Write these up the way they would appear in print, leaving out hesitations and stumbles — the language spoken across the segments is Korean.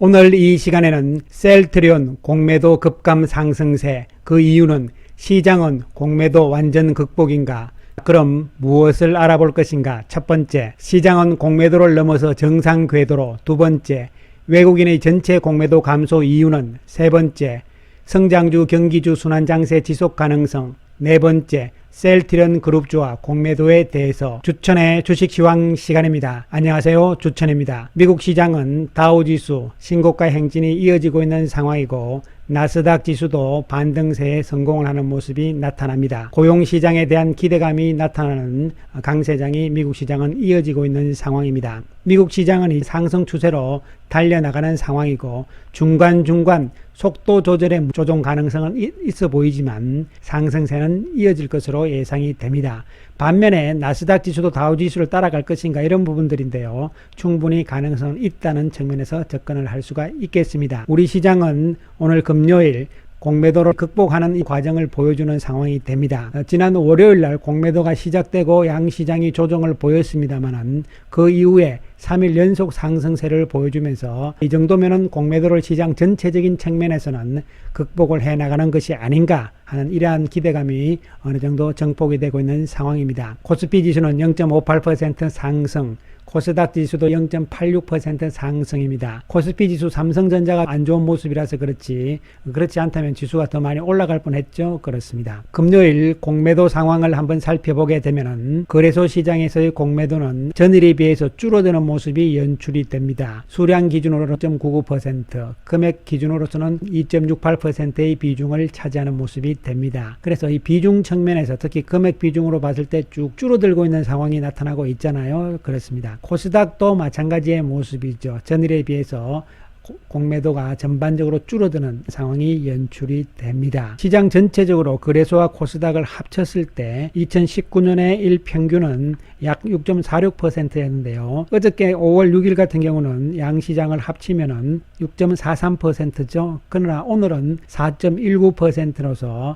오늘 이 시간에는 셀트리온 공매도 급감 상승세, 그 이유는 시장은 공매도 완전 극복인가? 그럼 무엇을 알아볼 것인가? 첫 번째, 시장은 공매도를 넘어서 정상 궤도로. 두 번째, 외국인의 전체 공매도 감소 이유는. 세 번째, 성장주 경기주 순환장세 지속 가능성. 네 번째, 셀트리온 그룹주와 공매도에 대해서 주천의 주식시황 시간입니다. 안녕하세요, 주천입니다. 미국 시장은 다우지수 신고가 행진이 이어지고 있는 상황이고 나스닥 지수도 반등세에 성공을 하는 모습이 나타납니다. 고용시장에 대한 기대감이 나타나는 강세장이 미국 시장은 이어지고 있는 상황입니다. 미국 시장은 이 상승 추세로 달려나가는 상황이고 중간중간 속도 조절의 조정 가능성은 있어 보이지만 상승세는 이어질 것으로 예상이 됩니다. 반면에 나스닥 지수도 다우지수를 따라갈 것인가 이런 부분들인데요. 충분히 가능성은 있다는 측면에서 접근을 할 수가 있겠습니다. 우리 시장은 오늘 금요일 공매도를 극복하는 이 과정을 보여주는 상황이 됩니다. 지난 월요일 날 공매도가 시작되고 양시장이 조정을 보였습니다만 그 이후에 3일 연속 상승세를 보여주면서 이 정도면은 공매도를 시장 전체적인 측면에서는 극복을 해나가는 것이 아닌가 하는 이러한 기대감이 어느 정도 정폭이 되고 있는 상황입니다. 코스피 지수는 0.58% 상승, 코스닥 지수도 0.86% 상승입니다. 코스피 지수 삼성전자가 안 좋은 모습이라서 그렇지 않다면 지수가 더 많이 올라갈 뻔했죠. 그렇습니다. 금요일 공매도 상황을 한번 살펴보게 되면은 거래소 시장에서의 공매도는 전일에 비해서 줄어드는 모습이 연출이 됩니다. 수량 기준으로 0.99%, 금액 기준으로서는 2.68%의 비중을 차지하는 모습이 됩니다. 그래서 이 비중 측면에서 특히 금액 비중으로 봤을 때 쭉 줄어들고 있는 상황이 나타나고 있잖아요. 그렇습니다. 코스닥도 마찬가지의 모습이죠. 전일에 비해서 공매도가 전반적으로 줄어드는 상황이 연출이 됩니다. 시장 전체적으로 거래소와 코스닥을 합쳤을 때 2019년의 일평균은 약 6.46%였는데요. 어저께 5월 6일 같은 경우는 양시장을 합치면은 6.43%죠. 그러나 오늘은 4.19%로서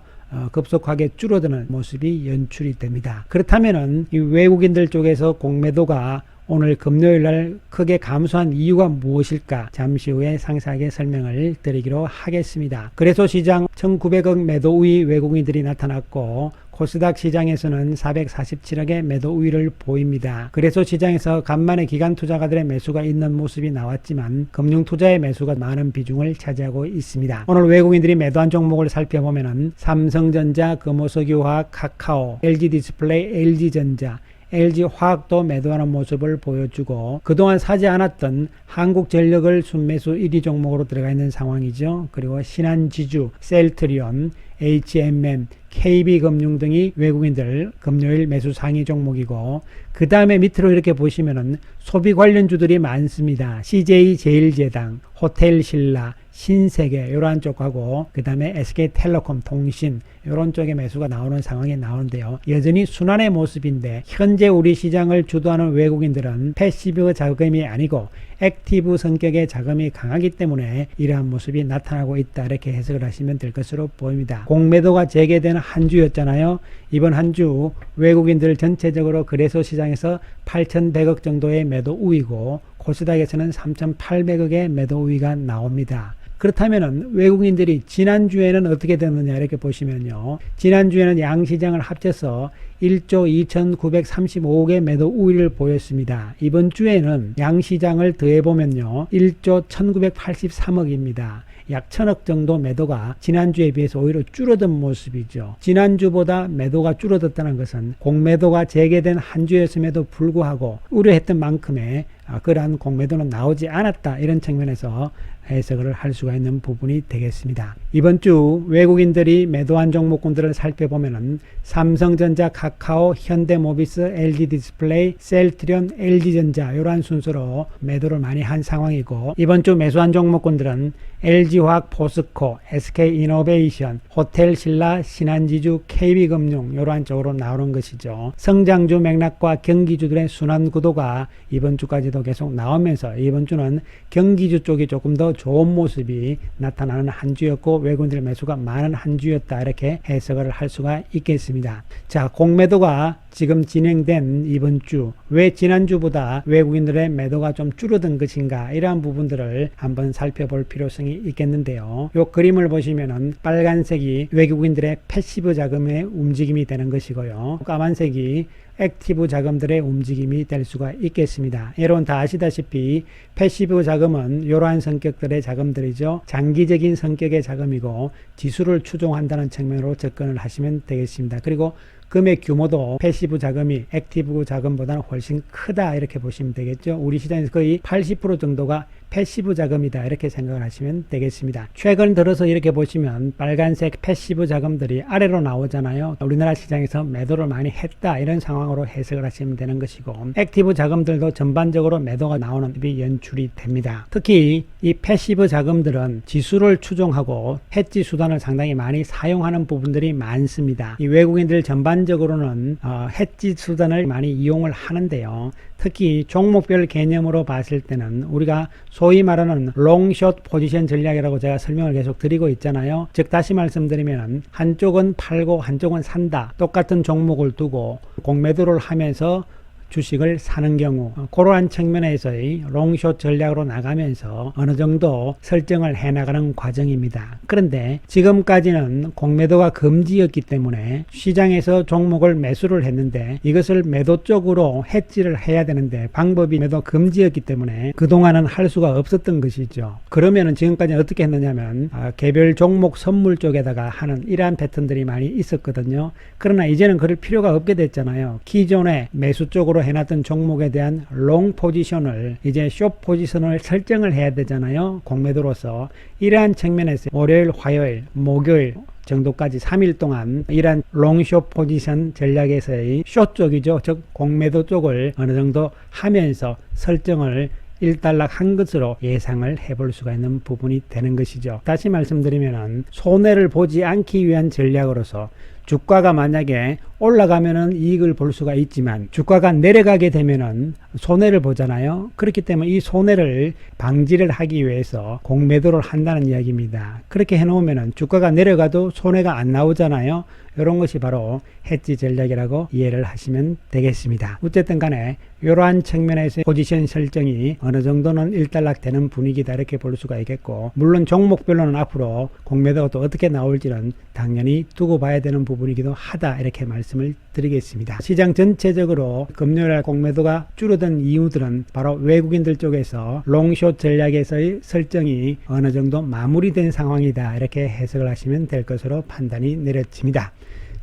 급속하게 줄어드는 모습이 연출이 됩니다. 그렇다면은 이 외국인들 쪽에서 공매도가 오늘 금요일 날 크게 감소한 이유가 무엇일까? 잠시 후에 상세하게 설명을 드리기로 하겠습니다. 거래소 시장 1900억 매도 우위 외국인들이 나타났고 코스닥 시장에서는 447억의 매도 우위를 보입니다. 거래소 시장에서 간만에 기관 투자가들의 매수가 있는 모습이 나왔지만 금융투자의 매수가 많은 비중을 차지하고 있습니다. 오늘 외국인들이 매도한 종목을 살펴보면은 삼성전자, 금호석유화학, 카카오, LG디스플레이, LG전자, LG화학도 매도하는 모습을 보여주고 그동안 사지 않았던 한국전력을 순매수 1위 종목으로 들어가 있는 상황이죠. 그리고 신한지주, 셀트리온, HMM, KB금융 등이 외국인들 금요일 매수 상위 종목이고 그 다음에 밑으로 이렇게 보시면은 소비 관련주들이 많습니다. CJ제일제당, 호텔신라, 신세계 이러한 쪽하고 그 다음에 SK텔레콤 통신 이런 쪽에 매수가 나오는 상황이 나오는데요. 여전히 순환의 모습인데 현재 우리 시장을 주도하는 외국인들은 패시브 자금이 아니고 액티브 성격의 자금이 강하기 때문에 이러한 모습이 나타나고 있다 이렇게 해석을 하시면 될 것으로 보입니다. 공매도가 재개되는 한 주였잖아요. 이번 한 주 외국인들 전체적으로 거래소 시장에서 8,100억 정도의 매도 우위고 코스닥에서는 3,800억의 매도 우위가 나옵니다. 그렇다면 외국인들이 지난주에는 어떻게 됐느냐 이렇게 보시면요. 지난주에는 양시장을 합쳐서 1조 2,935억의 매도 우위를 보였습니다. 이번 주에는 양시장을 더해보면요. 1조 1,983억입니다. 약 1,000억 정도 매도가 지난주에 비해서 오히려 줄어든 모습이죠. 지난주보다 매도가 줄어들었다는 것은 공매도가 재개된 한 주였음에도 불구하고 우려했던 만큼의 그러한 공매도는 나오지 않았다 이런 측면에서 해석을 할 수가 있는 부분이 되겠습니다. 이번 주 외국인들이 매도한 종목군들을 살펴보면은 삼성전자, 카카오, 현대모비스, LG디스플레이, 셀트리온, LG전자 이러한 순서로 매도를 많이 한 상황이고 이번 주 매수한 종목군들은 LG화학, 포스코, SK이노베이션, 호텔신라, 신한지주, KB금융 이러한 쪽으로 나오는 것이죠. 성장주 맥락과 경기주들의 순환 구도가 이번 주까지도 계속 나오면서 이번 주는 경기주 쪽이 조금 더 좋은 모습이 나타나는 한 주였고 외국인들 매수가 많은 한 주였다 이렇게 해석을 할 수가 있겠습니다. 자, 공매도가 지금 진행된 이번 주 왜 지난주보다 외국인들의 매도가 좀 줄어든 것인가, 이러한 부분들을 한번 살펴볼 필요성이 있겠는데요. 이 그림을 보시면은 빨간색이 외국인들의 패시브 자금의 움직임이 되는 것이고요. 까만색이 액티브 자금들의 움직임이 될 수가 있겠습니다. 여러분 다 아시다시피 패시브 자금은 이러한 성격들의 자금들이죠. 장기적인 성격의 자금이고 지수를 추종한다는 측면으로 접근을 하시면 되겠습니다. 그리고 금액 규모도 패시브 자금이 액티브 자금보다는 훨씬 크다, 이렇게 보시면 되겠죠. 우리 시장에서 거의 80% 정도가 패시브 자금이다, 이렇게 생각을 하시면 되겠습니다. 최근 들어서 이렇게 보시면 빨간색 패시브 자금들이 아래로 나오잖아요. 우리나라 시장에서 매도를 많이 했다, 이런 상황으로 해석을 하시면 되는 것이고, 액티브 자금들도 전반적으로 매도가 나오는 이 연출이 됩니다. 특히 이 패시브 자금들은 지수를 추종하고 해지 수단을 상당히 많이 사용하는 부분들이 많습니다. 이 외국인들 전반적으로는 해지 수단을 많이 이용을 하는데요. 특히 종목별 개념으로 봤을 때는 우리가 소위 말하는 롱숏 포지션 전략이라고 제가 설명을 계속 드리고 있잖아요. 즉 다시 말씀드리면 한쪽은 팔고 한쪽은 산다, 똑같은 종목을 두고 공매도를 하면서 주식을 사는 경우, 그러한 측면에서의 롱숏 전략으로 나가면서 어느 정도 설정을 해나가는 과정입니다. 그런데 지금까지는 공매도가 금지였기 때문에 시장에서 종목을 매수를 했는데 이것을 매도 쪽으로 해지를 해야 되는데 방법이 매도 금지였기 때문에 그동안은 할 수가 없었던 것이죠. 그러면은 지금까지 어떻게 했느냐면 개별 종목 선물 쪽에다가 하는 이러한 패턴들이 많이 있었거든요. 그러나 이제는 그럴 필요가 없게 됐잖아요. 기존의 매수 쪽으로 해놨던 종목에 대한 롱 포지션을 이제 숏 포지션을 설정을 해야 되잖아요. 공매도로서. 이러한 측면에서 월요일, 화요일, 목요일 정도까지 3일 동안 이러한 롱숏 포지션 전략에서의 숏 쪽이죠. 즉 공매도 쪽을 어느 정도 하면서 설정을 일단락 한 것으로 예상을 해볼 수가 있는 부분이 되는 것이죠. 다시 말씀드리면 손해를 보지 않기 위한 전략으로서 주가가 만약에 올라가면은 이익을 볼 수가 있지만 주가가 내려가게 되면은 손해를 보잖아요. 그렇기 때문에 이 손해를 방지를 하기 위해서 공매도를 한다는 이야기입니다. 그렇게 해놓으면은 주가가 내려가도 손해가 안 나오잖아요. 이런 것이 바로 해지 전략이라고 이해를 하시면 되겠습니다. 어쨌든 간에 이러한 측면에서 포지션 설정이 어느 정도는 일단락 되는 분위기다, 이렇게 볼 수가 있겠고, 물론 종목별로는 앞으로 공매도가 또 어떻게 나올지는 당연히 두고 봐야 되는 부분이기도 하다, 이렇게 말씀을 드리겠습니다. 시장 전체적으로 금요일 공매도가 줄어든 이유들은 바로 외국인들 쪽에서 롱숏 전략에서의 설정이 어느 정도 마무리된 상황이다, 이렇게 해석을 하시면 될 것으로 판단이 내려집니다.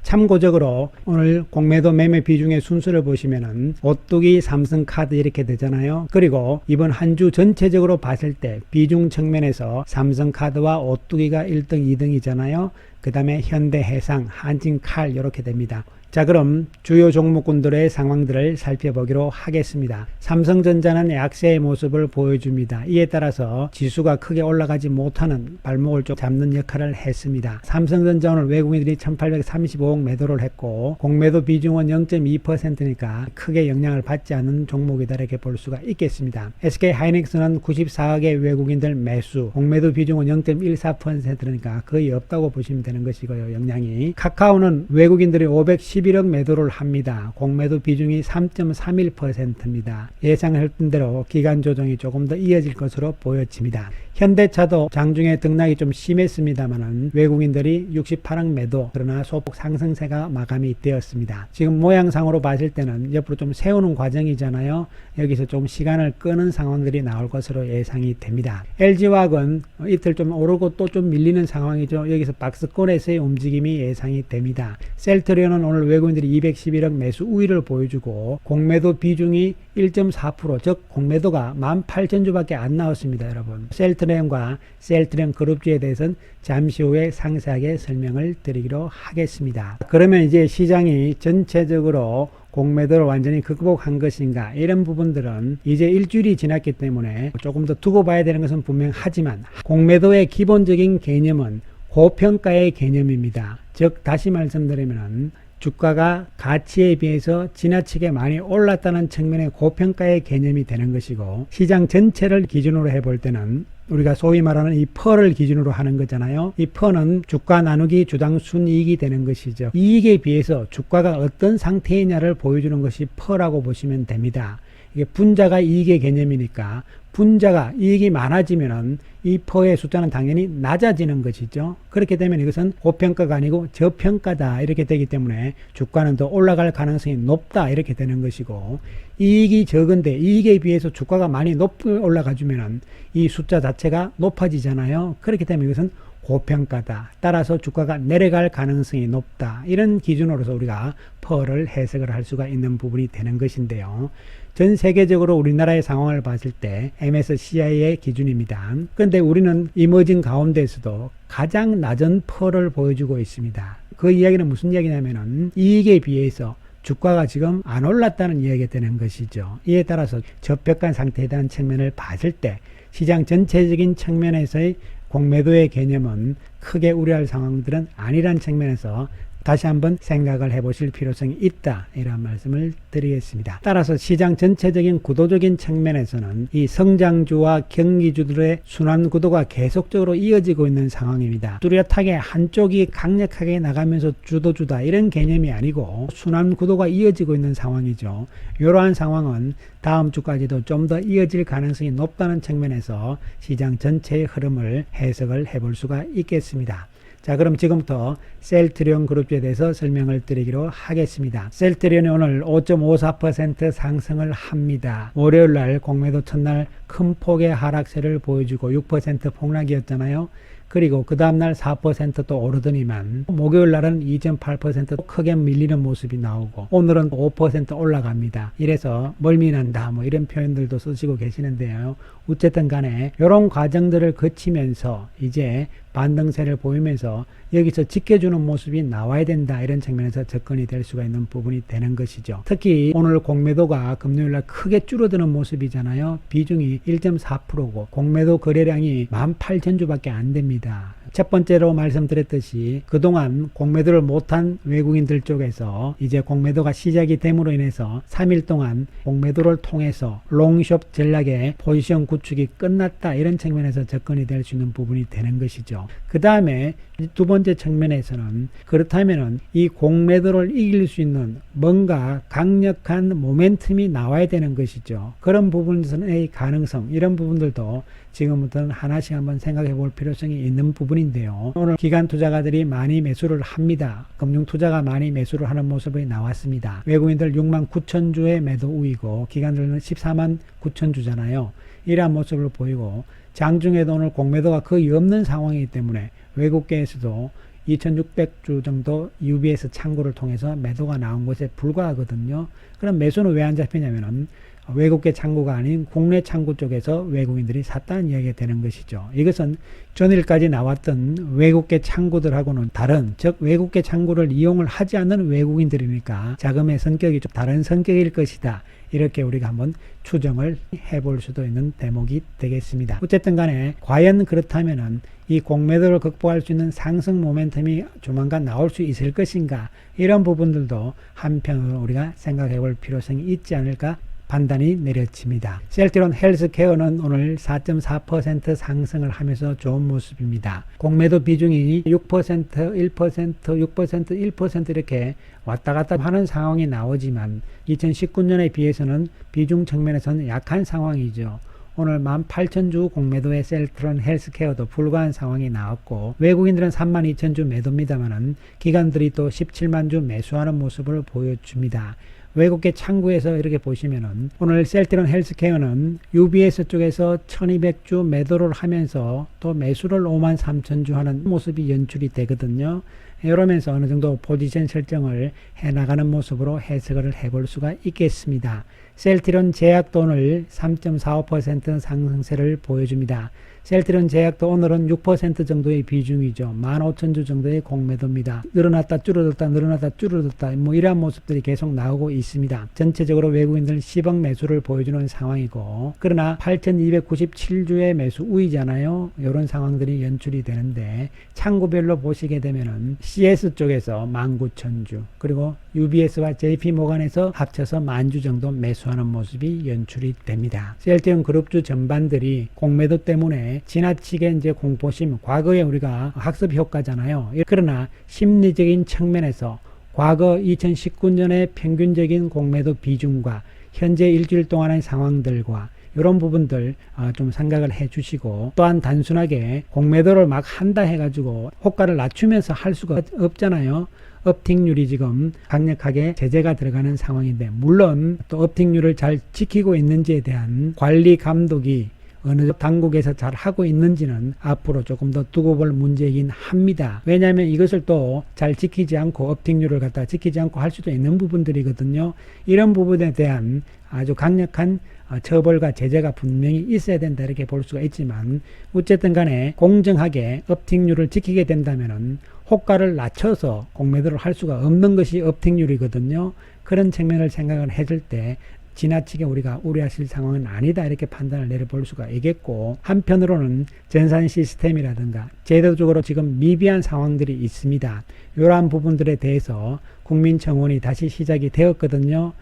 참고적으로 오늘 공매도 매매 비중의 순서를 보시면은 오뚜기, 삼성카드 이렇게 되잖아요. 그리고 이번 한 주 전체적으로 봤을 때 비중 측면에서 삼성카드와 오뚜기가 1등, 2등이잖아요. 그 다음에 현대해상, 한진칼 이렇게 됩니다. 자, 그럼 주요 종목군들의 상황들을 살펴보기로 하겠습니다. 삼성전자는 약세의 모습을 보여줍니다. 이에 따라서 지수가 크게 올라가지 못하는 발목을 좀 잡는 역할을 했습니다. 삼성전자 오늘 외국인들이 1835억 매도를 했고 공매도 비중은 0.2%니까 크게 영향을 받지 않는 종목이다, 이렇게 볼 수가 있겠습니다. SK하이닉스는 94억의 외국인들 매수, 공매도 비중은 0.14%니까 거의 없다고 보시면 되는 것이고요. 영향이. 카카오는 외국인들이 511억 매도를 합니다. 공매도 비중이 3.31%입니다. 예상했던 대로 기간 조정이 조금 더 이어질 것으로 보여집니다. 현대차도 장중에 등락이 좀 심했습니다만은 외국인들이 68억 매도, 그러나 소폭 상승세가 마감이 되었습니다. 지금 모양상으로 봤을 때는 옆으로 좀 세우는 과정이잖아요. 여기서 좀 시간을 끄는 상황들이 나올 것으로 예상이 됩니다. LG화학은 이틀 좀 오르고 또 좀 밀리는 상황이죠. 여기서 박스권에서의 움직임이 예상이 됩니다. 셀트리온은 오늘 외국인들이 211억 매수 우위를 보여주고 공매도 비중이 1.4%, 즉 공매도가 18,000주밖에 안 나왔습니다. 여러분, 셀트리온과 셀트리온 그룹주에 대해서는 잠시 후에 상세하게 설명을 드리기로 하겠습니다. 그러면 이제 시장이 전체적으로 공매도를 완전히 극복한 것인가, 이런 부분들은 이제 일주일이 지났기 때문에 조금 더 두고 봐야 되는 것은 분명하지만 공매도의 기본적인 개념은 고평가의 개념입니다. 즉 다시 말씀드리면 주가가 가치에 비해서 지나치게 많이 올랐다는 측면의 고평가의 개념이 되는 것이고, 시장 전체를 기준으로 해볼 때는 우리가 소위 말하는 이 퍼를 기준으로 하는 거잖아요. 이 퍼는 주가 나누기 주당 순이익이 되는 것이죠. 이익에 비해서 주가가 어떤 상태이냐를 보여주는 것이 퍼라고 보시면 됩니다. 이게 분자가 이익의 개념이니까 분자가 이익이 많아지면은 이 퍼의 숫자는 당연히 낮아지는 것이죠. 그렇게 되면 이것은 고평가가 아니고 저평가다 이렇게 되기 때문에 주가는 더 올라갈 가능성이 높다 이렇게 되는 것이고, 이익이 적은데 이익에 비해서 주가가 많이 높게 올라가 주면은 이 숫자 자체가 높아지잖아요. 그렇게 되면 이것은 고평가다. 따라서 주가가 내려갈 가능성이 높다. 이런 기준으로서 우리가 퍼를 해석을 할 수가 있는 부분이 되는 것인데요. 전 세계적으로 우리나라의 상황을 봤을 때 MSCI의 기준입니다. 그런데 우리는 이머징 가운데서도 가장 낮은 퍼를 보여주고 있습니다. 그 이야기는 무슨 이야기냐면은 이익에 비해서 주가가 지금 안 올랐다는 이야기가 되는 것이죠. 이에 따라서 저평가 상태에 대한 측면을 봤을 때 시장 전체적인 측면에서의 공매도의 개념은 크게 우려할 상황들은 아니란 측면에서 다시 한번 생각을 해보실 필요성이 있다 이런 말씀을 드리겠습니다. 따라서 시장 전체적인 구도적인 측면에서는 이 성장주와 경기주들의 순환 구도가 계속적으로 이어지고 있는 상황입니다. 뚜렷하게 한쪽이 강력하게 나가면서 주도주다 이런 개념이 아니고 순환 구도가 이어지고 있는 상황이죠. 이러한 상황은 다음 주까지도 좀 더 이어질 가능성이 높다는 측면에서 시장 전체의 흐름을 해석을 해볼 수가 있겠습니다. 자, 그럼 지금부터 셀트리온 그룹주에 대해서 설명을 드리기로 하겠습니다. 셀트리온이 오늘 5.54% 상승을 합니다. 월요일날 공매도 첫날 큰 폭의 하락세를 보여주고 6% 폭락이었잖아요. 그리고 그 다음날 4% 또 오르더니만 목요일날은 2.8% 크게 밀리는 모습이 나오고 오늘은 5% 올라갑니다. 이래서 멀미난다 뭐 이런 표현들도 쓰시고 계시는데요. 어쨌든 간에 이런 과정들을 거치면서 이제 반등세를 보이면서 여기서 지켜주는 모습이 나와야 된다 이런 측면에서 접근이 될 수가 있는 부분이 되는 것이죠. 특히 오늘 공매도가 금요일날 크게 줄어드는 모습이잖아요. 비중이 1.4%고 공매도 거래량이 18,000주밖에 안 됩니다. 첫 번째로 말씀드렸듯이 그동안 공매도를 못한 외국인들 쪽에서 이제 공매도가 시작이 됨으로 인해서 3일 동안 공매도를 통해서 롱숏 전략의 포지션 구축이 끝났다 이런 측면에서 접근이 될 수 있는 부분이 되는 것이죠. 그 다음에 두 번째 측면에서는 그렇다면은 이 공매도를 이길 수 있는 뭔가 강력한 모멘텀이 나와야 되는 것이죠. 그런 부분에서의 가능성 이런 부분들도 지금부터는 하나씩 한번 생각해 볼 필요성이 있는 부분인데요. 오늘 기관 투자가들이 많이 매수를 합니다. 금융 투자가 많이 매수를 하는 모습이 나왔습니다. 외국인들 69,000주의 매도 우위고 기관들은 149,000주잖아요. 이러한 모습을 보이고 장중에도 오늘 공매도가 거의 없는 상황이기 때문에 외국계에서도 2,600주 정도 UBS 창구를 통해서 매도가 나온 것에 불과하거든요. 그럼 매수는 왜 안 잡히냐면은 외국계 창구가 아닌 국내 창구 쪽에서 외국인들이 샀다는 이야기가 되는 것이죠. 이것은 전일까지 나왔던 외국계 창구들하고는 다른, 즉 외국계 창구를 이용을 하지 않는 외국인들이니까 자금의 성격이 좀 다른 성격일 것이다. 이렇게 우리가 한번 추정을 해볼 수도 있는 대목이 되겠습니다. 어쨌든 간에 과연 그렇다면은 이 공매도를 극복할 수 있는 상승 모멘텀이 조만간 나올 수 있을 것인가, 이런 부분들도 한편으로 우리가 생각해 볼 필요성이 있지 않을까 판단이 내려집니다. 셀트리온 헬스케어는 오늘 4.4% 상승을 하면서 좋은 모습입니다. 공매도 비중이 6%, 1%, 6%, 1% 이렇게 왔다 갔다 하는 상황이 나오지만 2019년에 비해서는 비중 측면에서는 약한 상황이죠. 오늘 18,000주 공매도의 셀트리온 헬스케어도 불과한 상황이 나왔고 외국인들은 32,000주 매도입니다만은 기관들이 또 17만주 매수하는 모습을 보여줍니다. 외국계 창구에서 이렇게 보시면은 오늘 셀트리온 헬스케어는 UBS 쪽에서 1200주 매도를 하면서 또 매수를 53,000주 하는 모습이 연출이 되거든요. 이러면서 어느 정도 포지션 설정을 해나가는 모습으로 해석을 해볼 수가 있겠습니다. 셀트리온 제약도 오늘 3.45% 상승세를 보여줍니다. 셀트리온 제약도 오늘은 6% 정도의 비중이죠. 15,000주 정도의 공매도입니다. 늘어났다 줄어들다 늘어났다 줄어들다 뭐 이러한 모습들이 계속 나오고 있습니다. 전체적으로 외국인들 10억 매수를 보여주는 상황이고, 그러나 8,297주의 매수 우위잖아요. 이런 상황들이 연출이 되는데, 창구별로 보시게 되면은 CS 쪽에서 19,000주, 그리고 UBS와 JP모간에서 합쳐서 10,000주 정도 매수하는 모습이 연출이 됩니다. 셀트리온 그룹주 전반들이 공매도 때문에 지나치게 이제 공포심, 과거에 우리가 학습 효과잖아요. 그러나 심리적인 측면에서 과거 2019년의 평균적인 공매도 비중과 현재 일주일 동안의 상황들과 이런 부분들 좀 생각을 해 주시고, 또한 단순하게 공매도를 막 한다 해가지고 호가를 낮추면서 할 수가 없잖아요. 업틱률이 지금 강력하게 제재가 들어가는 상황인데, 물론 또 업틱률을 잘 지키고 있는지에 대한 관리 감독이 어느 당국에서 잘 하고 있는지는 앞으로 조금 더 두고 볼 문제이긴 합니다. 왜냐하면 이것을 또 잘 지키지 않고 업틱률을 갖다 지키지 않고 할 수도 있는 부분들이거든요. 이런 부분에 대한 아주 강력한 처벌과 제재가 분명히 있어야 된다 이렇게 볼 수가 있지만, 어쨌든 간에 공정하게 업틱률을 지키게 된다면은 호가를 낮춰서 공매도를 할 수가 없는 것이 업틱률이거든요. 그런 측면을 생각을 해줄 때 지나치게 우리가 우려하실 상황은 아니다 이렇게 판단을 내려볼 수가 있겠고, 한편으로는 전산 시스템이라든가 제도적으로 지금 미비한 상황들이 있습니다. 이러한 부분들에 대해서 국민청원이 다시 시작이 되었거든요.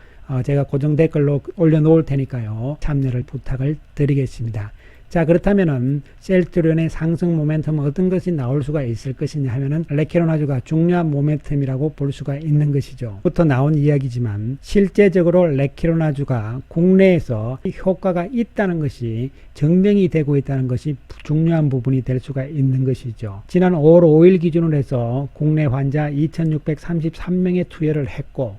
제가 고정 댓글로 올려놓을 테니까요, 참여를 부탁을 드리겠습니다. 자, 그렇다면은 셀트리온의 상승 모멘텀은 어떤 것이 나올 수가 있을 것이냐 하면은 레케로나주가 중요한 모멘텀이라고 볼 수가 있는 것이죠. 부터 나온 이야기지만 실제적으로 레케로나주가 국내에서 효과가 있다는 것이 증명이 되고 있다는 것이 중요한 부분이 될 수가 있는 것이죠. 지난 5월 5일 기준으로 해서 국내 환자 2,633명의 투여를 했고,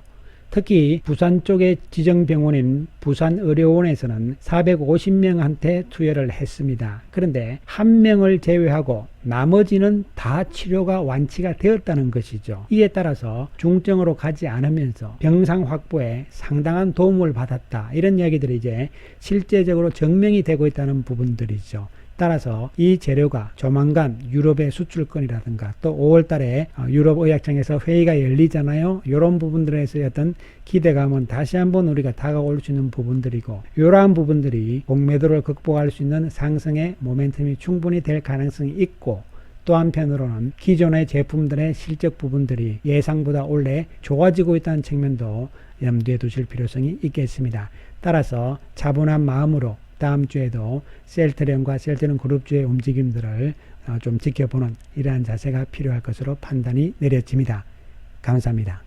특히 부산 쪽의 지정병원인 부산의료원에서는 450명한테 투여를 했습니다. 그런데 한 명을 제외하고 나머지는 다 치료가 완치가 되었다는 것이죠. 이에 따라서 중증으로 가지 않으면서 병상 확보에 상당한 도움을 받았다, 이런 이야기들이 이제 실제적으로 증명이 되고 있다는 부분들이죠. 따라서 이 재료가 조만간 유럽의 수출권이라든가 또 5월 달에 유럽의약청에서 회의가 열리잖아요. 이런 부분들에서 어떤 기대감은 다시 한번 우리가 다가올 수 있는 부분들이고, 이러한 부분들이 공매도를 극복할 수 있는 상승의 모멘텀이 충분히 될 가능성이 있고, 또 한편으로는 기존의 제품들의 실적 부분들이 예상보다 원래 좋아지고 있다는 측면도 염두에 두실 필요성이 있겠습니다. 따라서 차분한 마음으로 다음 주에도 셀트리온과 셀트리온 그룹주의 움직임들을 좀 지켜보는 이러한 자세가 필요할 것으로 판단이 내려집니다. 감사합니다.